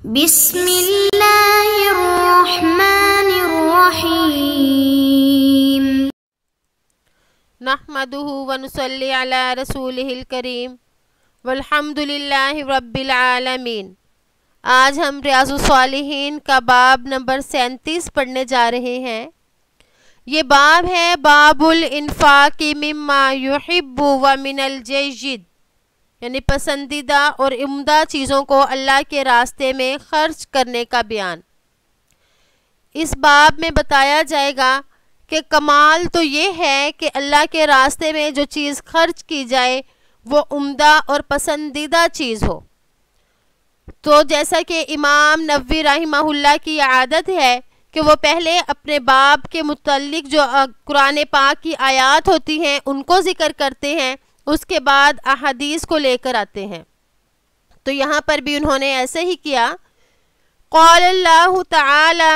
بسم اللہ الرحمن الرحیم نحمده ونصلی علی رسولہ الکریم والحمد للہ رب العالمین۔ آج ہم ریاض الصالحین کا باب نمبر 37 پڑھنے جا رہے ہیں۔ یہ باب ہے باب الانفاق مما یحب ومن الجید، یعنی پسندیدہ اور عمدہ چیزوں کو اللہ کے راستے میں خرچ کرنے کا بیان۔ اس باب میں بتایا جائے گا کہ کمال تو یہ ہے کہ اللہ کے راستے میں جو چیز خرچ کی جائے وہ عمدہ اور پسندیدہ چیز ہو۔ تو جیسا کہ امام نووی رحمہ اللہ کی عادت ہے کہ وہ پہلے اپنے باب کے متعلق جو قرآن پاک کی آیات ہوتی ہیں ان کو ذکر کرتے ہیں، اس کے بعد احادیث کو لے کر آتے ہیں۔ تو یہاں پر بھی انہوں نے ایسے ہی کیا۔ قال اللہ تعالی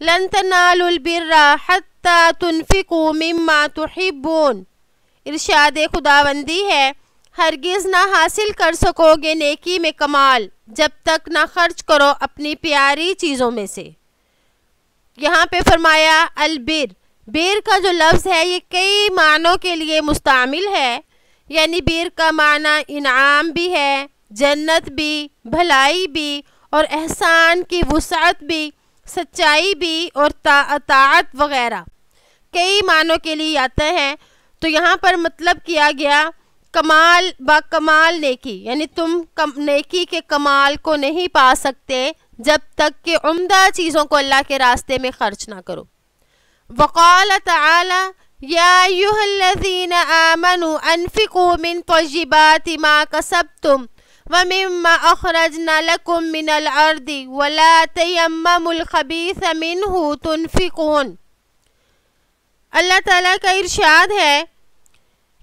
لن تنالوا البر حتی تنفقوا مما تحبون، ارشاد خداوندی ہے ہرگز نہ حاصل کر سکو گے نیکی میں کمال جب تک نہ خرچ کرو اپنی پیاری چیزوں میں سے۔ یہاں پہ فرمایا البر، بر کا جو لفظ ہے یہ کئی معنوں کے لیے مستعمل ہے، یعنی بر کا معنی انعام بھی ہے، جنت بھی، بھلائی بھی اور احسان کی وسعت بھی، سچائی بھی اور طاعت وغیرہ کئی معنوں کے لیے آتا ہے۔ تو یہاں پر مطلب کیا گیا کمال با کمال نیکی، یعنی تم نیکی کے کمال کو نہیں پا سکتے جب تک کہ عمدہ چیزوں کو اللہ کے راستے میں خرچ نہ کرو۔ وقال تعالی یا ایھا الذین آمنوا انفقوا من طیبات ما کسبتم ومما اخرجنا لکم من الارض ولا تیمموا الخبیث منہ تنفقون۔ اللہ تعالیٰ کا ارشاد ہے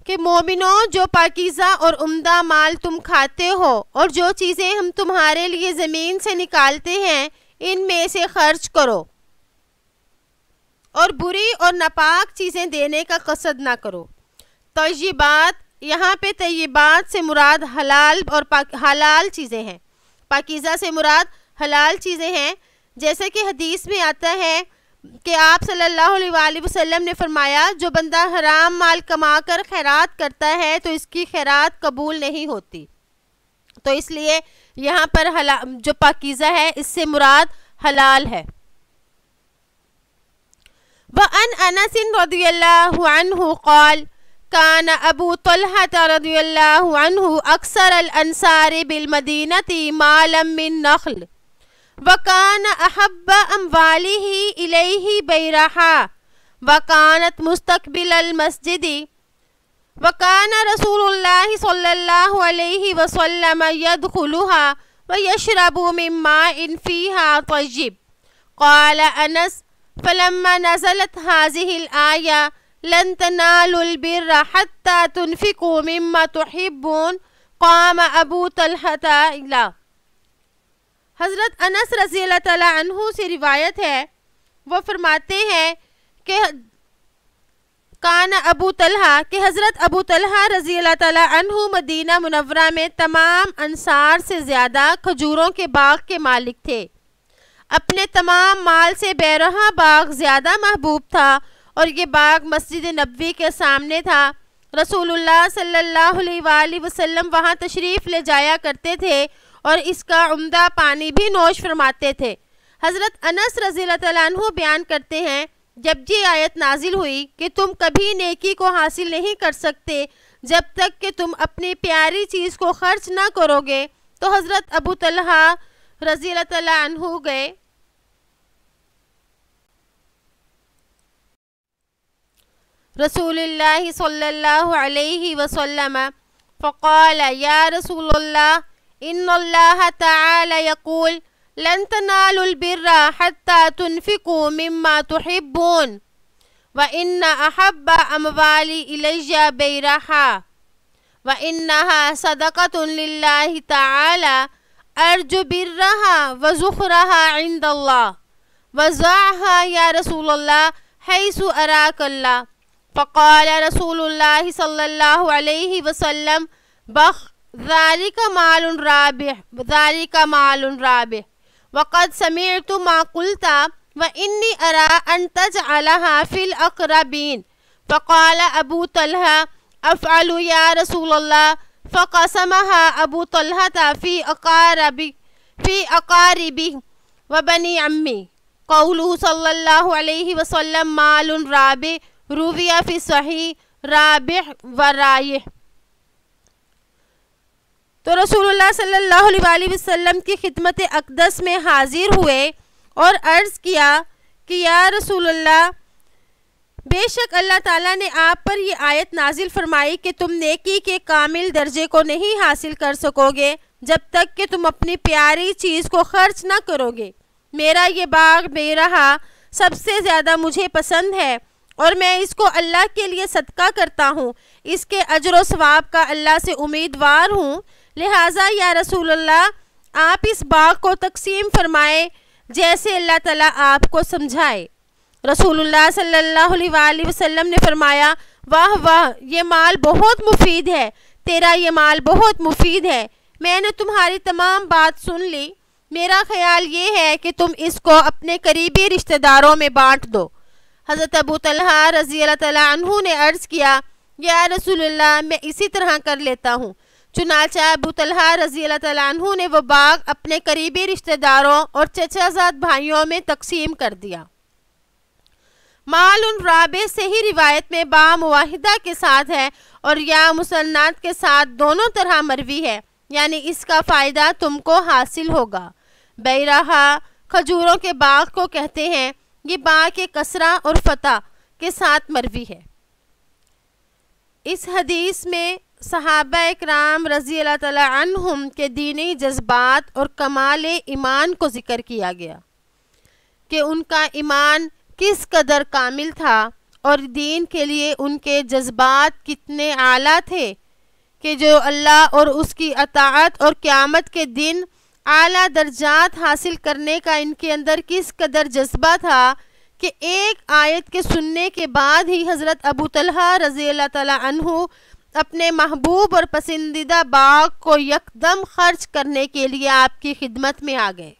کہ مومنوں، جو پاکیزہ اور عمدہ مال تم کھاتے ہو اور جو چیزیں ہم تمہارے لیے زمین سے نکالتے ہیں ان میں سے خرچ کرو، اور بری اور ناپاک چیزیں دینے کا قصد نہ کرو۔ طیبات، یہاں پہ طیبات سے مراد حلال اور حلال چیزیں ہیں، پاکیزہ سے مراد حلال چیزیں ہیں، جیسے کہ حدیث میں آتا ہے کہ آپ صلی اللہ علیہ وآلہ وسلم نے فرمایا جو بندہ حرام مال کما کر خیرات کرتا ہے تو اس کی خیرات قبول نہیں ہوتی۔ تو اس لیے یہاں پر جو پاکیزہ ہے اس سے مراد حلال ہے۔ وعن انس رضی اللہ عنہ قال كان ابو طلحة رضی اللہ عنہ اکثر الانصار بالمدینة مالا من نخل وكان احب امواله الیہ بیرحا وكانت مستقبل المسجد وكان رسول اللہ صلی اللہ علیہ وسلم يدخلها ويشرب من ماء فيها طيب۔ قال انس فلما نزلت هذه الآية لن تنالوا البر حتى تنفقوا مما تحبون قام ابو طلحة إلى۔ حضرت انس رضی اللہ تعالیٰ عنہ سے روایت ہے، وہ فرماتے ہیں کہ کان ابو طلحہ، کہ حضرت ابو طلحہ رضی اللہ تعالیٰ عنہ مدینہ منورہ میں تمام انصار سے زیادہ کھجوروں کے باغ کے مالک تھے۔ اپنے تمام مال سے بیرحا باغ زیادہ محبوب تھا اور یہ باغ مسجد نبوی کے سامنے تھا۔ رسول اللہ صلی اللہ علیہ وآلہ وسلم وہاں تشریف لے جایا کرتے تھے اور اس کا عمدہ پانی بھی نوش فرماتے تھے۔ حضرت انس رضی اللہ تعالیٰ عنہ بیان کرتے ہیں جب یہ آیت نازل ہوئی کہ تم کبھی نیکی کو حاصل نہیں کر سکتے جب تک کہ تم اپنی پیاری چیز کو خرچ نہ کرو گے، تو حضرت ابو طلحہ رضی اللہ تعالیٰ عنہ گئے رسول اللہ صلی اللہ علیہ وسلم فقال یا رسول اللہ ان اللہ تعالی یقول لن تنالوا البر حتى تنفقوا مما تحبون وإن أحب أموالي إلي بيرحا وإنها صدقة لله تعالى أرجو برها وزخرها عند الله وزعها يا رسول الله حيث أراك الله۔ فقال رسول الله صلى الله عليه وسلم بخ ذلك مال رابح وقد سمعت ما قلت وإني أرى أن تجعلها في الأقربين. فقال أبو طلحة أفعل يا رسول الله. فقسمها أبو طلحة في أقاربه وبني عمي. قوله صلی اللہ علیہ وسلم مال رابع روی فی صحیح رابع و رائح. تو رسول اللہ صلی اللہ علیہ وسلم کی خدمت اقدس میں حاضر ہوئے اور عرض کیا کہ یا رسول اللہ، بے شک اللہ تعالیٰ نے آپ پر یہ آیت نازل فرمائی کہ تم نیکی کے کامل درجے کو نہیں حاصل کر سکو گے جب تک کہ تم اپنی پیاری چیز کو خرچ نہ کرو گے. میرا یہ باغ بے رہا سب سے زیادہ مجھے پسند ہے اور میں اس کو اللہ کے لیے صدقہ کرتا ہوں. اس کے اجر و ثواب کا اللہ سے امیدوار ہوں. لہٰذا یا رسول اللہ، آپ اس باغ کو تقسیم فرمائے جیسے اللہ تعالیٰ آپ کو سمجھائے. رسول اللہ صلی اللہ علیہ وسلم نے فرمایا واہ واہ، یہ مال بہت مفید ہے، تیرا یہ مال بہت مفید ہے. میں نے تمہاری تمام بات سن لی. میرا خیال یہ ہے کہ تم اس کو اپنے قریبی رشتہ داروں میں بانٹ دو. حضرت ابو طلحہ رضی اللہ تعالیٰ عنہ نے عرض کیا یا رسول اللہ، میں اسی طرح کر لیتا ہوں. چنانچہ ابو طلحہ رضی اللہ تعالیٰ عنہ نے وہ باغ اپنے قریبی رشتہ داروں اور چچا زاد بھائیوں میں تقسیم کر دیا. مال رابع صحیح روایت میں با مواحدہ کے ساتھ ہے اور یا مسنات کے ساتھ دونوں طرح مروی ہے، یعنی اس کا فائدہ تم کو حاصل ہوگا. بیرہا کھجوروں کے باغ کو کہتے ہیں. یہ با کے کسرہ اور فتح کے ساتھ مروی ہے. اس حدیث میں صحابہ اکرام رضی اللہ تعالیٰ عنہم کے دینی جذبات اور کمال ایمان کو ذکر کیا گیا کہ ان کا ایمان کس قدر کامل تھا اور دین کے لیے ان کے جذبات کتنے اعلیٰ تھے کہ جو اللہ اور اس کی اطاعت اور قیامت کے دن اعلیٰ درجات حاصل کرنے کا ان کے اندر کس قدر جذبہ تھا کہ ایک آیت کے سننے کے بعد ہی حضرت ابو طلحہ رضی اللہ تعالیٰ عنہ اپنے محبوب اور پسندیدہ باغ کو یکدم خرچ کرنے کے لیے آپ کی خدمت میں آ گئے.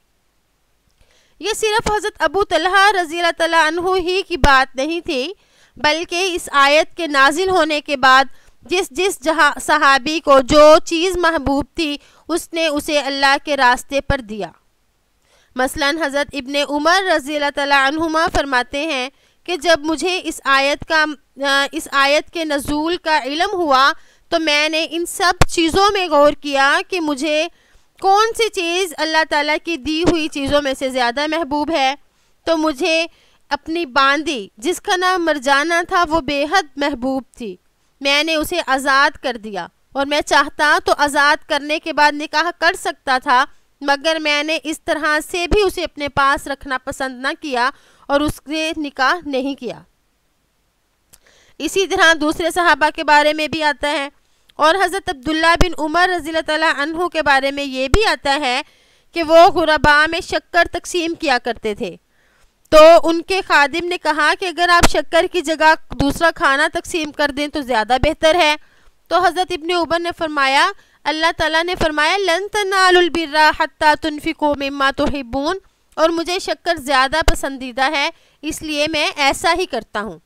یہ صرف حضرت ابو طلحہ رضی اللہ تعالیٰ عنہ ہی کی بات نہیں تھی، بلکہ اس آیت کے نازل ہونے کے بعد جس صحابی کو جو چیز محبوب تھی اس نے اسے اللہ کے راستے پر دیا. مثلا حضرت ابن عمر رضی اللہ تعالیٰ عنہما فرماتے ہیں کہ جب مجھے اس آیت کے نزول کا علم ہوا تو میں نے ان سب چیزوں میں غور کیا کہ مجھے کون سی چیز اللہ تعالیٰ کی دی ہوئی چیزوں میں سے زیادہ محبوب ہے. تو مجھے اپنی باندی جس کا نام مرجانہ تھا وہ بے حد محبوب تھی. میں نے اسے آزاد کر دیا اور میں چاہتا تو آزاد کرنے کے بعد نکاح کر سکتا تھا، مگر میں نے اس طرح سے بھی اسے اپنے پاس رکھنا پسند نہ کیا اور اس سے نکاح نہیں کیا. اسی طرح دوسرے صحابہ کے بارے میں بھی آتا ہے اور حضرت عبداللہ بن عمر رضی اللہ تعالیٰ عنہ کے بارے میں یہ بھی آتا ہے کہ وہ غرباء میں شکر تقسیم کیا کرتے تھے. تو ان کے خادم نے کہا کہ اگر آپ شکر کی جگہ دوسرا کھانا تقسیم کر دیں تو زیادہ بہتر ہے. تو حضرت ابن عمر نے فرمایا اللہ تعالیٰ نے فرمایا لن تنالوا البر حتی تنفقوا مما تحبون، اور مجھے شکر زیادہ پسندیدہ ہے اس لیے میں ایسا ہی کرتا ہوں.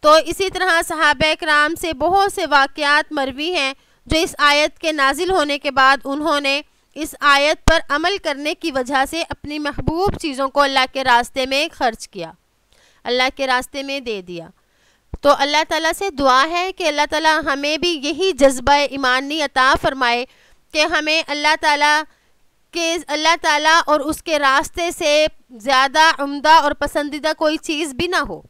تو اسی طرح صحابہ اکرام سے بہت سے واقعات مروی ہیں جو اس آیت کے نازل ہونے کے بعد انہوں نے اس آیت پر عمل کرنے کی وجہ سے اپنی محبوب چیزوں کو اللہ کے راستے میں خرچ کیا، اللہ کے راستے میں دے دیا. تو اللہ تعالیٰ سے دعا ہے کہ اللہ تعالیٰ ہمیں بھی یہی جذبہ ایمانی عطا فرمائے کہ ہمیں اللہ تعالیٰ اور اس کے راستے سے زیادہ عمدہ اور پسندیدہ کوئی چیز بھی نہ ہو.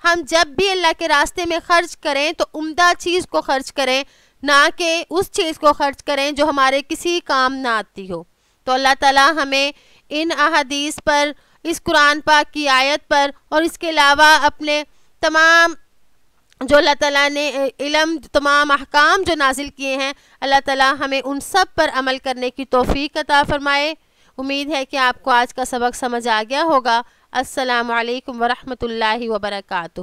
ہم جب بھی اللہ کے راستے میں خرچ کریں تو عمدہ چیز کو خرچ کریں، نہ کہ اس چیز کو خرچ کریں جو ہمارے کسی کام نہ آتی ہو. تو اللہ تعالیٰ ہمیں ان احادیث پر، اس قرآن پاک کی آیت پر اور اس کے علاوہ اپنے تمام جو اللہ تعالیٰ نے علم، تمام احکام جو نازل کیے ہیں، اللہ تعالیٰ ہمیں ان سب پر عمل کرنے کی توفیق عطا فرمائے. امید ہے کہ آپ کو آج کا سبق سمجھ آ گیا ہوگا. السلام علیکم ورحمۃ اللہ وبرکاتہ.